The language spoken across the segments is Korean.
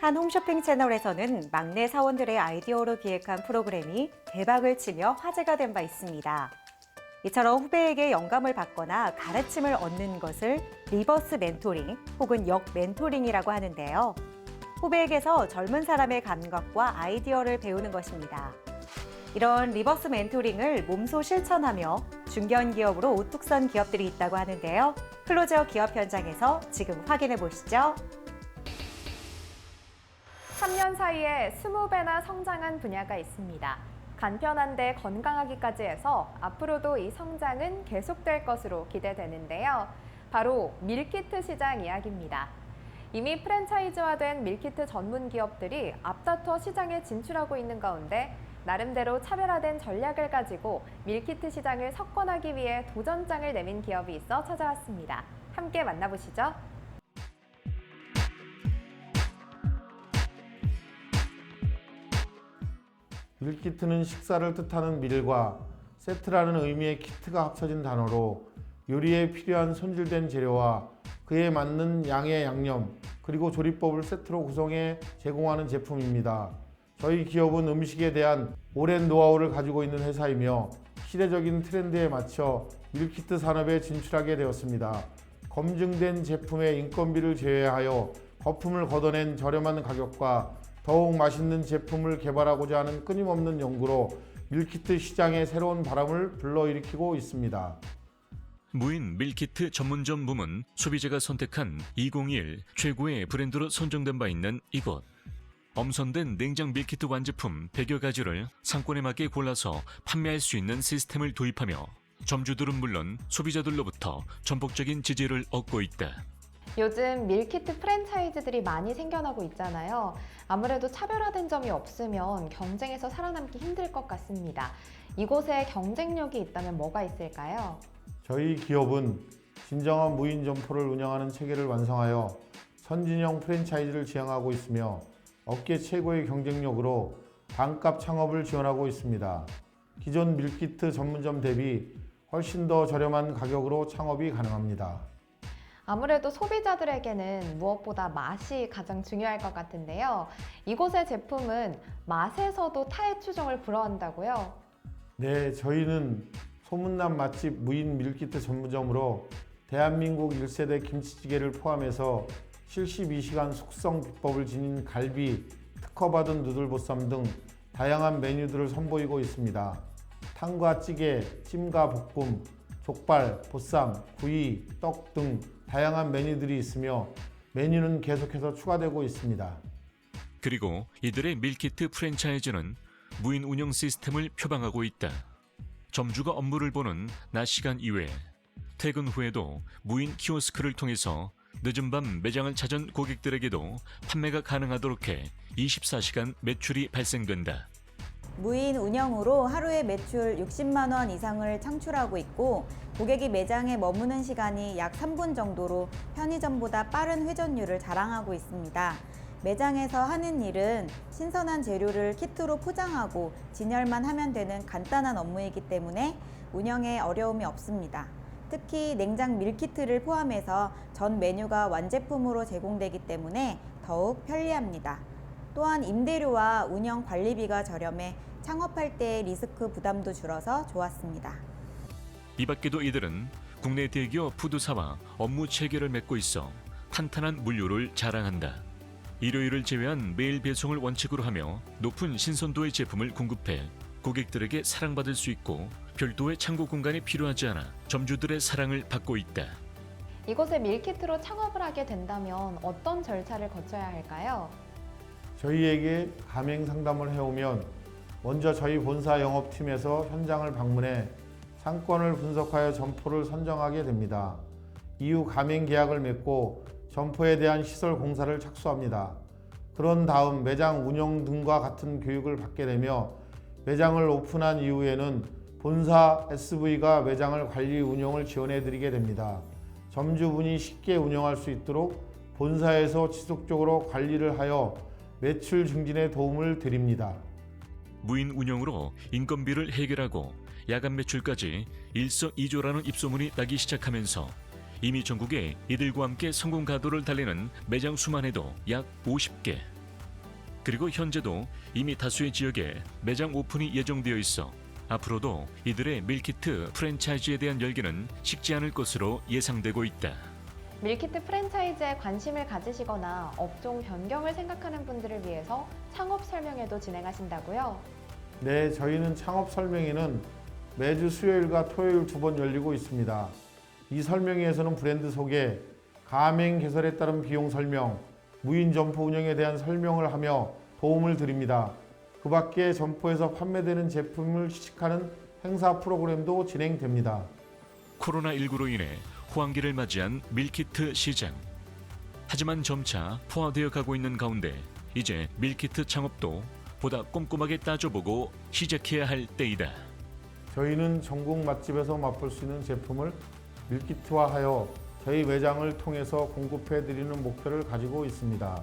한 홈쇼핑 채널에서는 막내 사원들의 아이디어로 기획한 프로그램이 대박을 치며 화제가 된 바 있습니다. 이처럼 후배에게 영감을 받거나 가르침을 얻는 것을 리버스 멘토링 혹은 역 멘토링이라고 하는데요. 후배에게서 젊은 사람의 감각과 아이디어를 배우는 것입니다. 이런 리버스 멘토링을 몸소 실천하며 중견기업으로 우뚝 선 기업들이 있다고 하는데요. 클로저 기업 현장에서 지금 확인해 보시죠. 3년 사이에 20배나 성장한 분야가 있습니다. 간편한데 건강하기까지 해서 앞으로도 이 성장은 계속될 것으로 기대되는데요. 바로 밀키트 시장 이야기입니다. 이미 프랜차이즈화된 밀키트 전문 기업들이 앞다퉈 시장에 진출하고 있는 가운데 나름대로 차별화된 전략을 가지고 밀키트 시장을 석권하기 위해 도전장을 내민 기업이 있어 찾아왔습니다. 함께 만나보시죠. 밀키트는 식사를 뜻하는 밀과 세트라는 의미의 키트가 합쳐진 단어로 요리에 필요한 손질된 재료와 그에 맞는 양의 양념 그리고 조리법을 세트로 구성해 제공하는 제품입니다. 저희 기업은 음식에 대한 오랜 노하우를 가지고 있는 회사이며 시대적인 트렌드에 맞춰 밀키트 산업에 진출하게 되었습니다. 검증된 제품의 인건비를 제외하여 거품을 걷어낸 저렴한 가격과 더욱 맛있는 제품을 개발하고자 하는 끊임없는 연구로 밀키트 시장에 새로운 바람을 불러일으키고 있습니다. 무인 밀키트 전문점 부문 소비자가 선택한 2021 최고의 브랜드로 선정된 바 있는 이곳. 엄선된 냉장 밀키트 완제품 100여 가지를 상권에 맞게 골라서 판매할 수 있는 시스템을 도입하며 점주들은 물론 소비자들로부터 전폭적인 지지를 얻고 있다. 요즘 밀키트 프랜차이즈들이 많이 생겨나고 있잖아요. 아무래도 차별화된 점이 없으면 경쟁에서 살아남기 힘들 것 같습니다. 이곳에 경쟁력이 있다면 뭐가 있을까요? 저희 기업은 진정한 무인 점포를 운영하는 체계를 완성하여 선진형 프랜차이즈를 지향하고 있으며 업계 최고의 경쟁력으로 반값 창업을 지원하고 있습니다. 기존 밀키트 전문점 대비 훨씬 더 저렴한 가격으로 창업이 가능합니다. 아무래도 소비자들에게는 무엇보다 맛이 가장 중요할 것 같은데요. 이곳의 제품은 맛에서도 타의 추종을 불허한다고요? 네, 저희는 소문난 맛집 무인 밀키트 전문점으로 대한민국 1세대 김치찌개를 포함해서 72시간 숙성 비법을 지닌 갈비, 특허받은 누들보쌈 등 다양한 메뉴들을 선보이고 있습니다. 탕과 찌개, 찜과 볶음, 족발, 보쌈, 구이, 떡 등 다양한 메뉴들이 있으며 메뉴는 계속해서 추가되고 있습니다. 그리고 이들의 밀키트 프랜차이즈는 무인 운영 시스템을 표방하고 있다. 점주가 업무를 보는 낮 시간 이외, 퇴근 후에도 무인 키오스크를 통해서 늦은 밤 매장을 찾은 고객들에게도 판매가 가능하도록 해 24시간 매출이 발생된다. 무인 운영으로 하루에 매출 60만 원 이상을 창출하고 있고 고객이 매장에 머무는 시간이 약 3분 정도로 편의점보다 빠른 회전율을 자랑하고 있습니다. 매장에서 하는 일은 신선한 재료를 키트로 포장하고 진열만 하면 되는 간단한 업무이기 때문에 운영에 어려움이 없습니다. 특히 냉장 밀키트를 포함해서 전 메뉴가 완제품으로 제공되기 때문에 더욱 편리합니다. 또한 임대료와 운영 관리비가 저렴해 창업할 때의 리스크 부담도 줄어서 좋았습니다. 이 밖에도 이들은 국내 대기업 푸드사와 업무 체계를 맺고 있어 탄탄한 물류를 자랑한다. 일요일을 제외한 매일 배송을 원칙으로 하며 높은 신선도의 제품을 공급해 고객들에게 사랑받을 수 있고 별도의 창고 공간이 필요하지 않아 점주들의 사랑을 받고 있다. 이곳에 밀키트로 창업을 하게 된다면 어떤 절차를 거쳐야 할까요? 저희에게 가맹 상담을 해오면 먼저 저희 본사 영업팀에서 현장을 방문해 상권을 분석하여 점포를 선정하게 됩니다. 이후 가맹 계약을 맺고 점포에 대한 시설 공사를 착수합니다. 그런 다음 매장 운영 등과 같은 교육을 받게 되며 매장을 오픈한 이후에는 본사 SV가 매장을 관리 운영을 지원해 드리게 됩니다. 점주분이 쉽게 운영할 수 있도록 본사에서 지속적으로 관리를 하여 매출 증진에 도움을 드립니다. 무인 운영으로 인건비를 해결하고 야간 매출까지 일석이조라는 입소문이 나기 시작하면서 이미 전국에 이들과 함께 성공 가도를 달리는 매장 수만 해도 약 50개. 그리고 현재도 이미 다수의 지역에 매장 오픈이 예정되어 있어 앞으로도 이들의 밀키트 프랜차이즈에 대한 열기는 식지 않을 것으로 예상되고 있다. 밀키트 프랜차이즈에 관심을 가지시거나 업종 변경을 생각하는 분들을 위해서 창업 설명회도 진행하신다고요? 네, 저희는 창업 설명회는 매주 수요일과 토요일 2번 열리고 있습니다. 이 설명회에서는 브랜드 소개, 가맹 개설에 따른 비용 설명, 무인 점포 운영에 대한 설명을 하며 도움을 드립니다. 그 밖에 점포에서 판매되는 제품을 시식하는 행사 프로그램도 진행됩니다. 코로나19로 인해 호황기를 맞이한 밀키트 시장. 하지만 점차 포화되어 가고 있는 가운데 이제 밀키트 창업도 보다 꼼꼼하게 따져보고 시작해야 할 때이다. 저희는 전국 맛집에서 맛볼 수 있는 제품을 밀키트화하여 저희 매장을 통해서 공급해드리는 목표를 가지고 있습니다.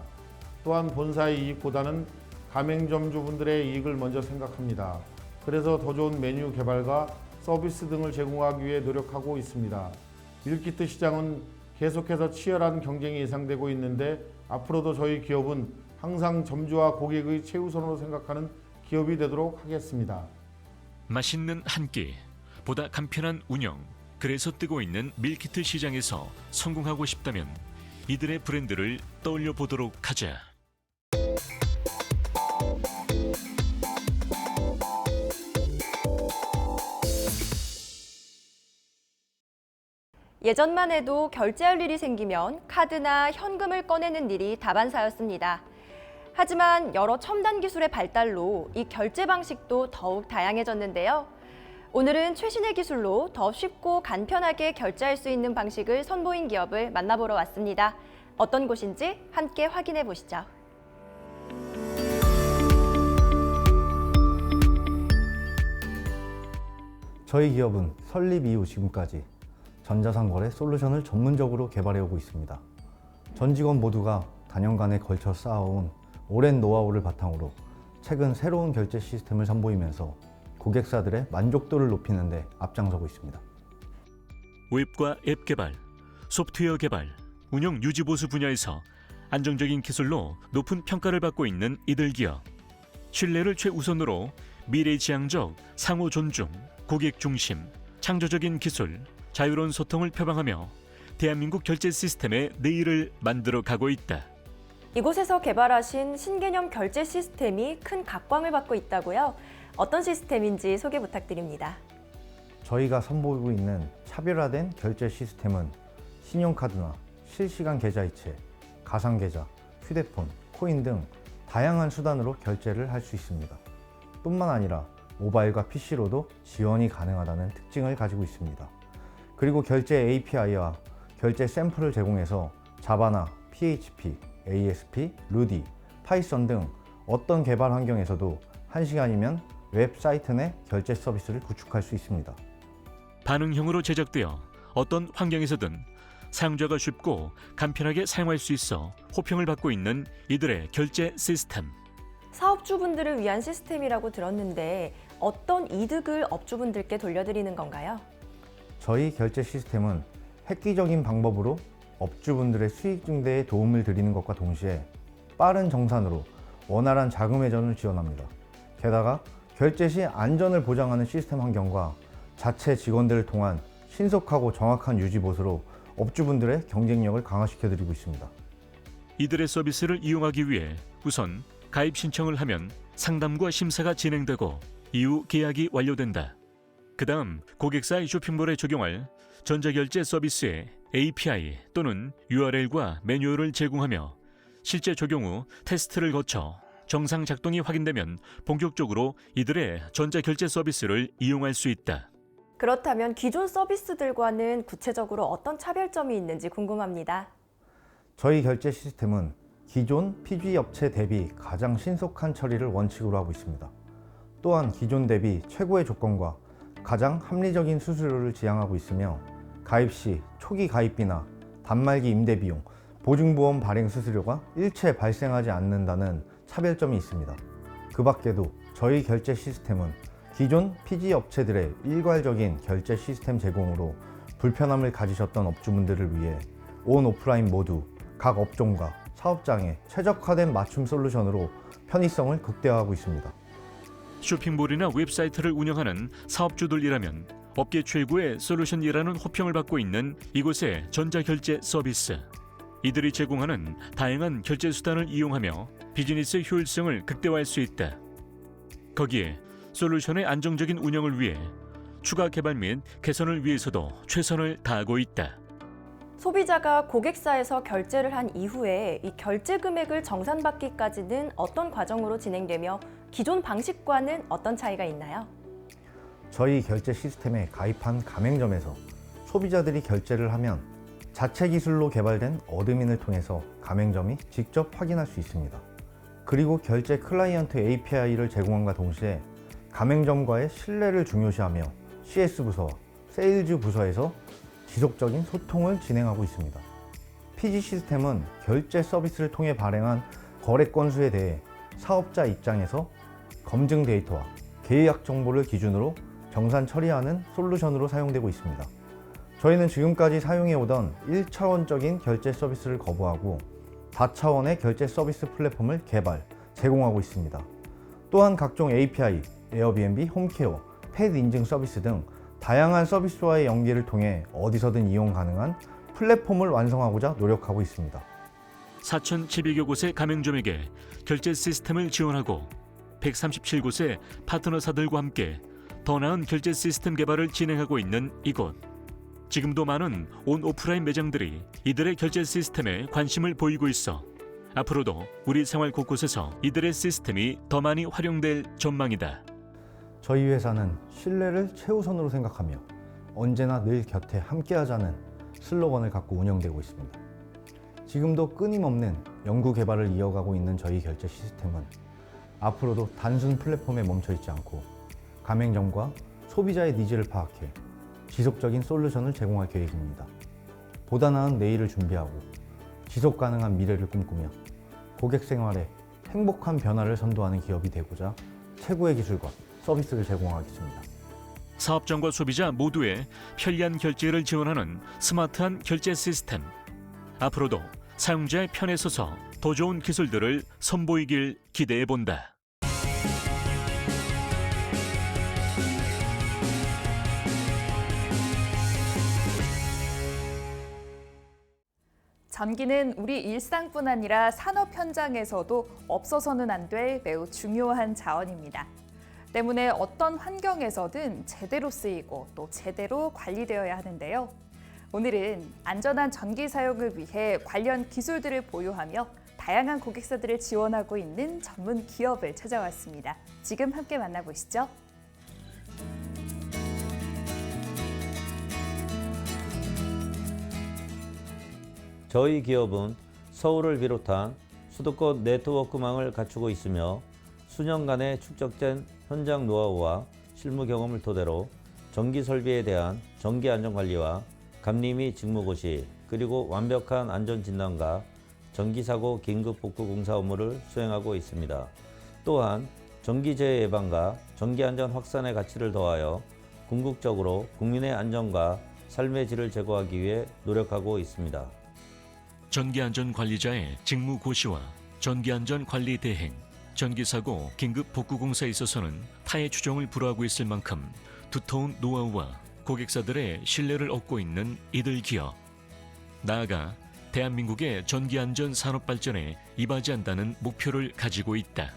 또한 본사의 이익보다는 가맹점주분들의 이익을 먼저 생각합니다. 그래서 더 좋은 메뉴 개발과 서비스 등을 제공하기 위해 노력하고 있습니다. 밀키트 시장은 계속해서 치열한 경쟁이 예상되고 있는데 앞으로도 저희 기업은 항상 점주와 고객의 최우선으로 생각하는 기업이 되도록 하겠습니다. 맛있는 한 끼, 보다 간편한 운영, 그래서 뜨고 있는 밀키트 시장에서 성공하고 싶다면 이들의 브랜드를 떠올려 보도록 하자. 예전만 해도 결제할 일이 생기면 카드나 현금을 꺼내는 일이 다반사였습니다. 하지만 여러 첨단 기술의 발달로 이 결제 방식도 더욱 다양해졌는데요. 오늘은 최신의 기술로 더 쉽고 간편하게 결제할 수 있는 방식을 선보인 기업을 만나보러 왔습니다. 어떤 곳인지 함께 확인해 보시죠. 저희 기업은 설립 이후 지금까지 전자상거래 솔루션을 전문적으로 개발해 오고 있습니다. 전 직원 모두가 다년간에 걸쳐 쌓아온 오랜 노하우를 바탕으로 최근 새로운 결제 시스템을 선보이면서 고객사들의 만족도를 높이는 데 앞장서고 있습니다. 웹과 앱 개발, 소프트웨어 개발, 운영 유지 보수 분야에서 안정적인 기술로 높은 평가를 받고 있는 이들 기업. 신뢰를 최우선으로 미래지향적 상호 존중, 고객 중심, 창조적인 기술, 자유로운 소통을 표방하며 대한민국 결제 시스템의 내일을 만들어 가고 있다. 이곳에서 개발하신 신개념 결제 시스템이 큰 각광을 받고 있다고요? 어떤 시스템인지 소개 부탁드립니다. 저희가 선보이고 있는 차별화된 결제 시스템은 신용카드나 실시간 계좌이체, 가상계좌, 휴대폰, 코인 등 다양한 수단으로 결제를 할 수 있습니다. 뿐만 아니라 모바일과 PC로도 지원이 가능하다는 특징을 가지고 있습니다. 그리고 결제 API와 결제 샘플을 제공해서 자바나 PHP, ASP, 루디, 파이썬 등 어떤 개발 환경에서도 1시간이면 웹사이트 내 결제 서비스를 구축할 수 있습니다. 반응형으로 제작되어 어떤 환경에서든 사용자가 쉽고 간편하게 사용할 수 있어 호평을 받고 있는 이들의 결제 시스템. 사업주분들을 위한 시스템이라고 들었는데 어떤 이득을 업주분들께 돌려드리는 건가요? 저희 결제 시스템은 획기적인 방법으로 업주분들의 수익 증대에 도움을 드리는 것과 동시에 빠른 정산으로 원활한 자금 회전을 지원합니다. 게다가 결제 시 안전을 보장하는 시스템 환경과 자체 직원들을 통한 신속하고 정확한 유지 보수로 업주분들의 경쟁력을 강화시켜 드리고 있습니다. 이들의 서비스를 이용하기 위해 우선 가입 신청을 하면 상담과 심사가 진행되고 이후 계약이 완료된다. 그 다음 고객사의 쇼핑몰에 적용할 전자결제 서비스에 API 또는 URL과 매뉴얼을 제공하며 실제 적용 후 테스트를 거쳐 정상 작동이 확인되면 본격적으로 이들의 전자결제 서비스를 이용할 수 있다. 그렇다면 기존 서비스들과는 구체적으로 어떤 차별점이 있는지 궁금합니다. 저희 결제 시스템은 기존 PG 업체 대비 가장 신속한 처리를 원칙으로 하고 있습니다. 또한 기존 대비 최고의 조건과 가장 합리적인 수수료를 지향하고 있으며 가입 시 초기 가입비나 단말기 임대 비용, 보증보험 발행 수수료가 일체 발생하지 않는다는 차별점이 있습니다. 그 밖에도 저희 결제 시스템은 기존 PG 업체들의 일괄적인 결제 시스템 제공으로 불편함을 가지셨던 업주분들을 위해 온 오프라인 모두 각 업종과 사업장에 최적화된 맞춤 솔루션으로 편의성을 극대화하고 있습니다. 쇼핑몰이나 웹사이트를 운영하는 사업주들이라면 업계 최고의 솔루션이라는 호평을 받고 있는 이곳의 전자결제 서비스. 이들이 제공하는 다양한 결제 수단을 이용하며 비즈니스 효율성을 극대화할 수 있다. 거기에 솔루션의 안정적인 운영을 위해 추가 개발 및 개선을 위해서도 최선을 다하고 있다. 소비자가 고객사에서 결제를 한 이후에 이 결제 금액을 정산받기까지는 어떤 과정으로 진행되며 기존 방식과는 어떤 차이가 있나요? 저희 결제 시스템에 가입한 가맹점에서 소비자들이 결제를 하면 자체 기술로 개발된 어드민을 통해서 가맹점이 직접 확인할 수 있습니다. 그리고 결제 클라이언트 API를 제공함과 동시에 가맹점과의 신뢰를 중요시하며 CS 부서와 세일즈 부서에서 지속적인 소통을 진행하고 있습니다. PG 시스템은 결제 서비스를 통해 발행한 거래 건수에 대해 사업자 입장에서 검증 데이터와 계약 정보를 기준으로 정산 처리하는 솔루션으로 사용되고 있습니다. 저희는 지금까지 사용해오던 1차원적인 결제 서비스를 거부하고 다차원의 결제 서비스 플랫폼을 개발, 제공하고 있습니다. 또한 각종 API, 에어비앤비, 홈케어, 펫 인증 서비스 등 다양한 서비스와의 연계를 통해 어디서든 이용 가능한 플랫폼을 완성하고자 노력하고 있습니다. 4,700여 곳의 가맹점에게 결제 시스템을 지원하고 137곳의 파트너사들과 함께 더 나은 결제 시스템 개발을 진행하고 있는 이곳. 지금도 많은 온 오프라인 매장들이 이들의 결제 시스템에 관심을 보이고 있어 앞으로도 우리 생활 곳곳에서 이들의 시스템이 더 많이 활용될 전망이다. 저희 회사는 신뢰를 최우선으로 생각하며 언제나 늘 곁에 함께하자는 슬로건을 갖고 운영되고 있습니다. 지금도 끊임없는 연구 개발을 이어가고 있는 저희 결제 시스템은 앞으로도 단순 플랫폼에 멈춰 있지 않고 가맹점과 소비자의 니즈를 파악해 지속적인 솔루션을 제공할 계획입니다. 보다 나은 내일을 준비하고 지속 가능한 미래를 꿈꾸며 고객 생활에 행복한 변화를 선도하는 기업이 되고자 최고의 기술과 서비스를 제공하겠습니다. 사업장과 소비자 모두의 편리한 결제를 지원하는 스마트한 결제 시스템. 앞으로도 사용자의 편에 서서 더 좋은 기술들을 선보이길 기대해 본다. 전기는 우리 일상뿐 아니라 산업 현장에서도 없어서는 안 될 매우 중요한 자원입니다. 때문에 어떤 환경에서든 제대로 쓰이고 또 제대로 관리되어야 하는데요. 오늘은 안전한 전기 사용을 위해 관련 기술들을 보유하며 다양한 고객사들을 지원하고 있는 전문 기업을 찾아왔습니다. 지금 함께 만나보시죠. 저희 기업은 서울을 비롯한 수도권 네트워크망을 갖추고 있으며 수년간의 축적된 현장 노하우와 실무 경험을 토대로 전기 설비에 대한 전기 안전 관리와 감리 및 직무 고시, 그리고 완벽한 안전 진단과 전기 사고 긴급 복구 공사 업무를 수행하고 있습니다. 또한 전기 재해 예방과 전기 안전 확산의 가치를 더하여 궁극적으로 국민의 안전과 삶의 질을 제고하기 위해 노력하고 있습니다. 전기안전관리자의 직무 고시와 전기안전관리 대행, 전기사고 긴급 복구공사에 있어서는 타의 추종을 불허하고 있을 만큼 두터운 노하우와 고객사들의 신뢰를 얻고 있는 이들 기업. 나아가 대한민국의 전기안전 산업 발전에 이바지한다는 목표를 가지고 있다.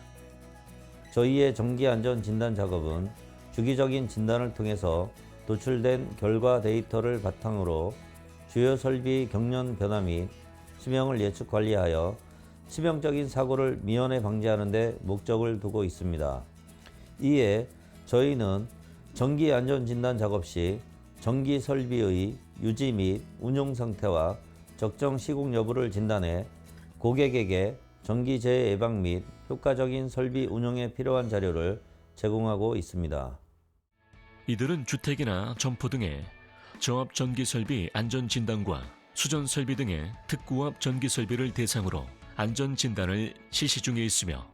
저희의 전기 안전 진단 작업은 주기적인 진단을 통해서 도출된 결과 데이터를 바탕으로 주요 설비 경련 변화 및 치명을 예측 관리하여 치명적인 사고를 미연에 방지하는 데 목적을 두고 있습니다. 이에 저희는 전기 안전 진단 작업 시 전기 설비의 유지 및 운용 상태와 적정 시공 여부를 진단해 고객에게 전기 재해 예방 및 효과적인 설비 운용에 필요한 자료를 제공하고 있습니다. 이들은 주택이나 점포 등의 저압 전기 설비 안전 진단과 수전 설비 등의 특고압 전기 설비를 대상으로 안전 진단을 실시 중에 있으며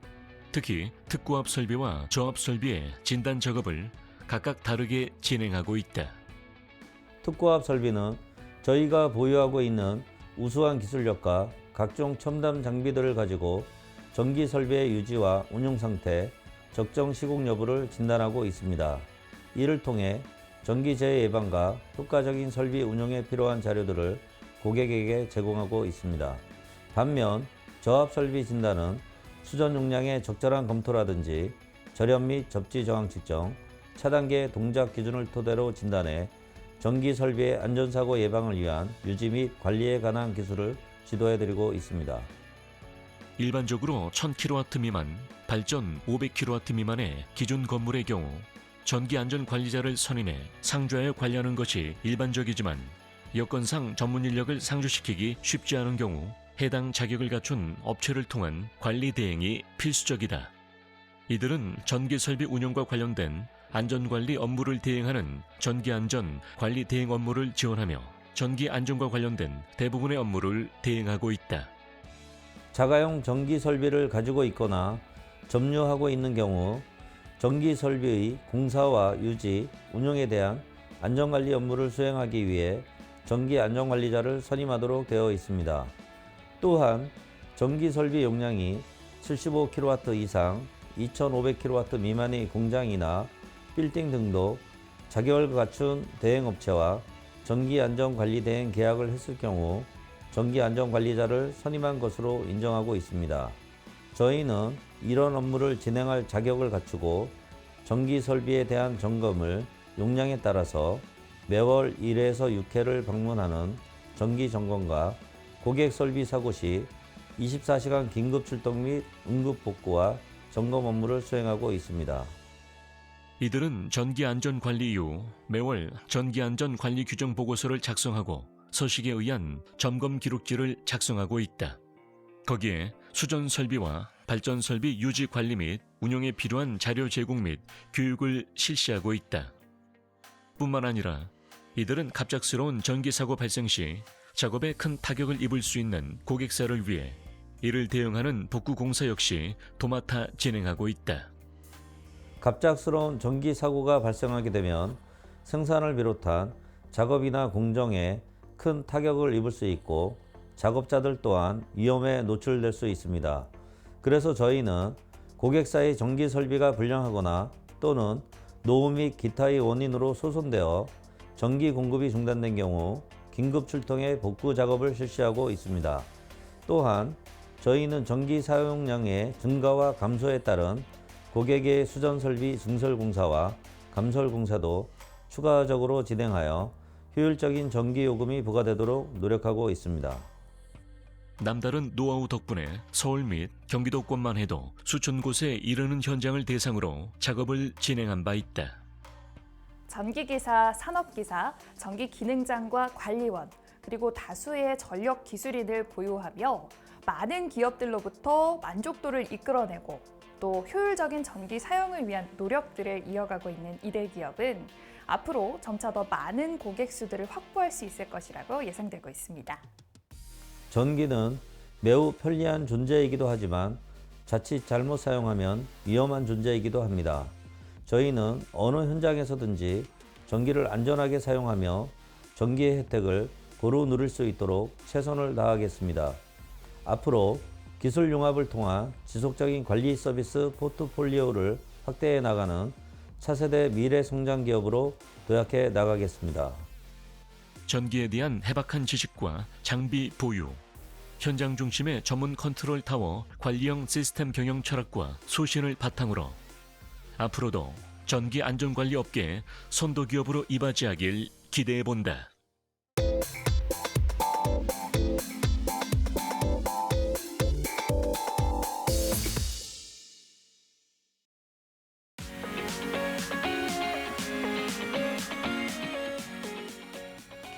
특히 특고압 설비와 저압 설비의 진단 작업을 각각 다르게 진행하고 있다. 특고압 설비는 저희가 보유하고 있는 우수한 기술력과 각종 첨단 장비들을 가지고 전기 설비의 유지와 운용 상태, 적정 시공 여부를 진단하고 있습니다. 이를 통해 전기 재해 예방과 효과적인 설비 운용에 필요한 자료들을 고객에게 제공하고 있습니다. 반면 저압 설비 진단은 수전 용량의 적절한 검토라든지 절연 및 접지 저항 측정, 차단계 동작 기준을 토대로 진단해 전기 설비의 안전사고 예방을 위한 유지 및 관리에 관한 기술을 지도해드리고 있습니다. 일반적으로 1000kW 미만, 발전 500kW 미만의 기존 건물의 경우 전기안전관리자를 선임해 상주하여 관리하는 것이 일반적이지만 여건상 전문 인력을 상주시키기 쉽지 않은 경우 해당 자격을 갖춘 업체를 통한 관리 대행이 필수적이다. 이들은 전기설비 운영과 관련된 안전관리 업무를 대행하는 전기안전관리 대행 업무를 지원하며 전기안전과 관련된 대부분의 업무를 대행하고 있다. 자가용 전기 설비를 가지고 있거나 점유하고 있는 경우 전기 설비의 공사와 유지, 운영에 대한 안전관리 업무를 수행하기 위해 전기 안전관리자를 선임하도록 되어 있습니다. 또한 전기 설비 용량이 75kW 이상, 2500kW 미만의 공장이나 빌딩 등도 자격을 갖춘 대행업체와 전기안전관리 대행 계약을 했을 경우 전기안전관리자를 선임한 것으로 인정하고 있습니다. 저희는 이런 업무를 진행할 자격을 갖추고 전기 설비에 대한 점검을 용량에 따라서 매월 1회에서 6회를 방문하는 정기 점검과 고객 설비 사고 시 24시간 긴급 출동 및 응급 복구와 점검 업무를 수행하고 있습니다. 이들은 전기안전관리 이후 매월 전기안전관리 규정 보고서를 작성하고 서식에 의한 점검 기록지를 작성하고 있다. 거기에 수전 설비와 발전 설비 유지 관리 및 운용에 필요한 자료 제공 및 교육을 실시하고 있다. 뿐만 아니라 이들은 갑작스러운 전기 사고 발생 시 작업에 큰 타격을 입을 수 있는 고객사를 위해 이를 대응하는 복구 공사 역시 도맡아 진행하고 있다. 갑작스러운 전기 사고가 발생하게 되면 생산을 비롯한 작업이나 공정에 큰 타격을 입을 수 있고 작업자들 또한 위험에 노출될 수 있습니다. 그래서 저희는 고객사의 전기 설비가 불량하거나 또는 노후 및 기타의 원인으로 소손되어 전기 공급이 중단된 경우 긴급 출동해 복구 작업을 실시하고 있습니다. 또한 저희는 전기 사용량의 증가와 감소에 따른 고객의 수전 설비 증설 공사와 감설 공사도 추가적으로 진행하여 효율적인 전기 요금이 부과되도록 노력하고 있습니다. 남다른 노하우 덕분에 서울 및 경기도권만 해도 수천 곳에 이르는 현장을 대상으로 작업을 진행한 바 있다. 전기기사, 산업기사, 전기기능장과 관리원, 그리고 다수의 전력 기술인을 보유하며 많은 기업들로부터 만족도를 이끌어내고 또 효율적인 전기 사용을 위한 노력들을 이어가고 있는 이들 기업은 앞으로 점차 더 많은 고객 수들을 확보할 수 있을 것이라고 예상되고 있습니다. 전기는 매우 편리한 존재이기도 하지만 자칫 잘못 사용하면 위험한 존재이기도 합니다. 저희는 어느 현장에서든지 전기를 안전하게 사용하며 전기의 혜택을 고루 누릴 수 있도록 최선을 다하겠습니다. 앞으로 기술 융합을 통한 지속적인 관리 서비스 포트폴리오를 확대해 나가는 차세대 미래 성장 기업으로 도약해 나가겠습니다. 전기에 대한 해박한 지식과 장비 보유, 현장 중심의 전문 컨트롤 타워 관리형 시스템 경영 철학과 소신을 바탕으로 앞으로도 전기 안전관리 업계의 선도 기업으로 이바지하길 기대해 본다.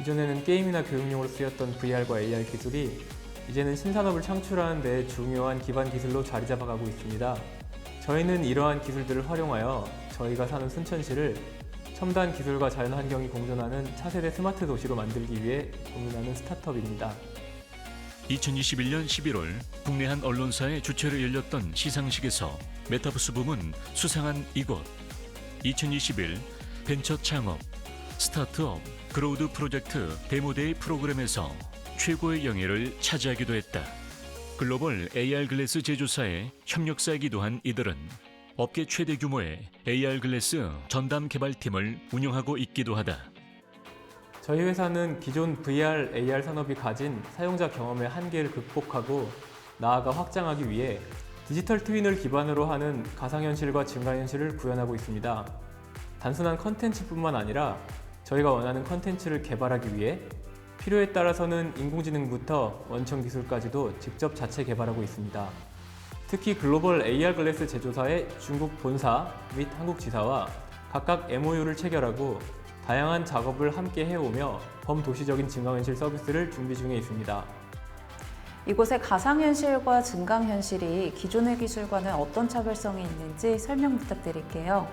기존에는 게임이나 교육용으로 쓰였던 VR과 AR 기술이 이제는 신산업을 창출하는 데 중요한 기반 기술로 자리 잡아가고 있습니다. 저희는 이러한 기술들을 활용하여 저희가 사는 순천시를 첨단 기술과 자연환경이 공존하는 차세대 스마트 도시로 만들기 위해 고민하는 스타트업입니다. 2021년 11월 국내 한 언론사의 주최로 열렸던 시상식에서 메타버스 부문 수상한 이곳 2021 벤처 창업 스타트업 그로우드 프로젝트 데모데이 프로그램에서 최고의 영예를 차지하기도 했다. 글로벌 AR 글래스 제조사의 협력사이기도 한 이들은 업계 최대 규모의 AR 글래스 전담 개발팀을 운영하고 있기도 하다. 저희 회사는 기존 VR, AR 산업이 가진 사용자 경험의 한계를 극복하고 나아가 확장하기 위해 디지털 트윈을 기반으로 하는 가상현실과 증강현실을 구현하고 있습니다. 단순한 컨텐츠뿐만 아니라 저희가 원하는 컨텐츠를 개발하기 위해 필요에 따라서는 인공지능부터 원천 기술까지도 직접 자체 개발하고 있습니다. 특히 글로벌 AR 글래스 제조사의 중국 본사 및 한국 지사와 각각 MOU를 체결하고 다양한 작업을 함께 해오며 범도시적인 증강현실 서비스를 준비 중에 있습니다. 이곳의 가상현실과 증강현실이 기존의 기술과는 어떤 차별성이 있는지 설명 부탁드릴게요.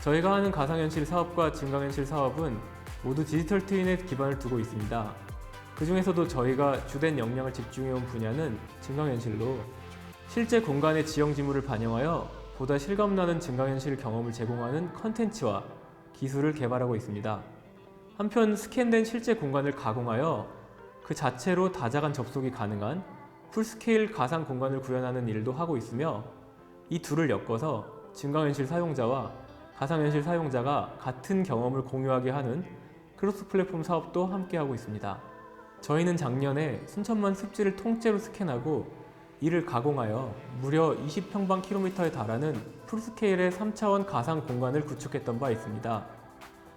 저희가 하는 가상현실 사업과 증강현실 사업은 모두 디지털 트윈에 기반을 두고 있습니다. 그 중에서도 저희가 주된 역량을 집중해온 분야는 증강현실로 실제 공간의 지형 지물을 반영하여 보다 실감나는 증강현실 경험을 제공하는 컨텐츠와 기술을 개발하고 있습니다. 한편 스캔된 실제 공간을 가공하여 그 자체로 다자간 접속이 가능한 풀스케일 가상 공간을 구현하는 일도 하고 있으며 이 둘을 엮어서 증강현실 사용자와 가상현실 사용자가 같은 경험을 공유하게 하는 크로스 플랫폼 사업도 함께하고 있습니다. 저희는 작년에 순천만 습지를 통째로 스캔하고 이를 가공하여 무려 20평방킬로미터에 달하는 풀스케일의 3차원 가상 공간을 구축했던 바 있습니다.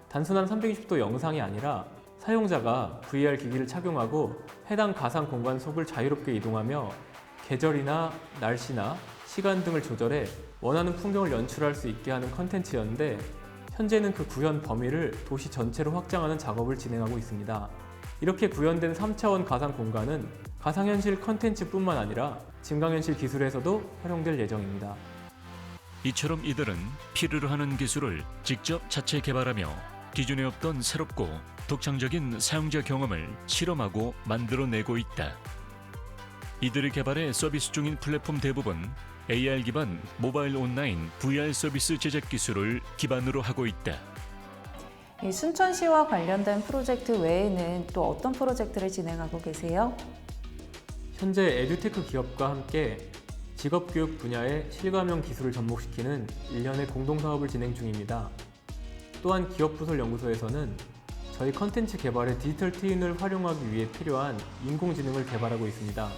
단순한 360도 영상이 아니라 사용자가 VR 기기를 착용하고 해당 가상 공간 속을 자유롭게 이동하며 계절이나 날씨나 시간 등을 조절해 원하는 풍경을 연출할 수 있게 하는 컨텐츠였는데 현재는 그 구현 범위를 도시 전체로 확장하는 작업을 진행하고 있습니다. 이렇게 구현된 3차원 가상 공간은 가상현실 컨텐츠뿐만 아니라 증강현실 기술에서도 활용될 예정입니다. 이처럼 이들은 필요로 하는 기술을 직접 자체 개발하며 기존에 없던 새롭고 독창적인 사용자 경험을 실험하고 만들어내고 있다. 이들의 개발에 서비스 중인 플랫폼 대부분 AR 기반 모바일 온라인 VR 서비스 제작 기술을 기반으로 하고 있다. 이 순천시와 관련된 프로젝트 외에는 또 어떤 프로젝트를 진행하고 계세요? 현재 에듀테크 기업과 함께 직업교육 분야의 실감형 기술을 접목시키는 일련의 공동사업을 진행 중입니다. 또한 기업부설연구소에서는 저희 컨텐츠 개발의 디지털 트윈을 활용하기 위해 필요한 인공지능을 개발하고 있습니다.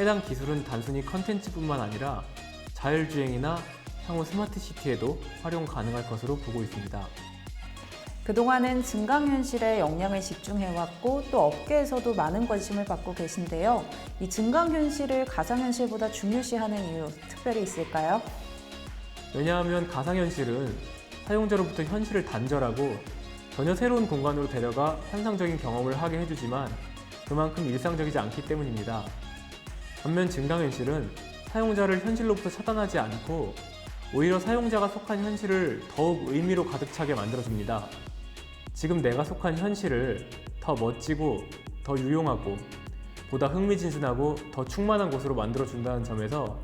해당 기술은 단순히 컨텐츠뿐만 아니라 자율주행이나 향후 스마트시티에도 활용 가능할 것으로 보고 있습니다. 그동안은 증강현실에 역량을 집중해왔고 또 업계에서도 많은 관심을 받고 계신데요. 이 증강현실을 가상현실보다 중요시하는 이유 특별히 있을까요? 왜냐하면 가상현실은 사용자로부터 현실을 단절하고 전혀 새로운 공간으로 데려가 환상적인 경험을 하게 해주지만 그만큼 일상적이지 않기 때문입니다. 반면 증강현실은 사용자를 현실로부터 차단하지 않고 오히려 사용자가 속한 현실을 더욱 의미로 가득 차게 만들어줍니다. 지금 내가 속한 현실을 더 멋지고 더 유용하고 보다 흥미진진하고 더 충만한 곳으로 만들어준다는 점에서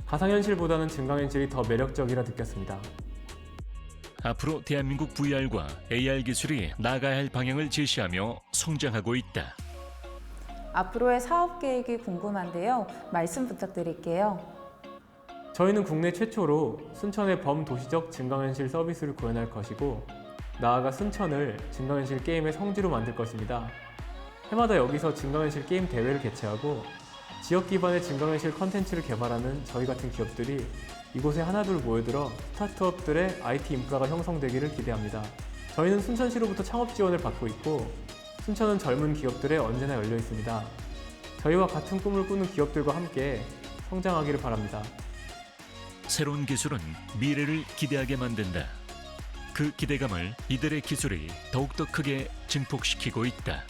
가상현실보다는 증강현실이 더 매력적이라 느꼈습니다. 앞으로 대한민국 VR과 AR 기술이 나아가야 할 방향을 제시하며 성장하고 있다. 앞으로의 사업 계획이 궁금한데요. 말씀 부탁드릴게요. 저희는 국내 최초로 순천의 범도시적 증강현실 서비스를 구현할 것이고 나아가 순천을 증강현실 게임의 성지로 만들 것입니다. 해마다 여기서 증강현실 게임 대회를 개최하고 지역 기반의 증강현실 컨텐츠를 개발하는 저희 같은 기업들이 이곳에 하나둘 모여들어 스타트업들의 IT 인프라가 형성되기를 기대합니다. 저희는 순천시로부터 창업 지원을 받고 있고 순천은 젊은 기업들에 언제나 열려 있습니다. 저희와 같은 꿈을 꾸는 기업들과 함께 성장하기를 바랍니다. 새로운 기술은 미래를 기대하게 만든다. 그 기대감을 이들의 기술이 더욱더 크게 증폭시키고 있다.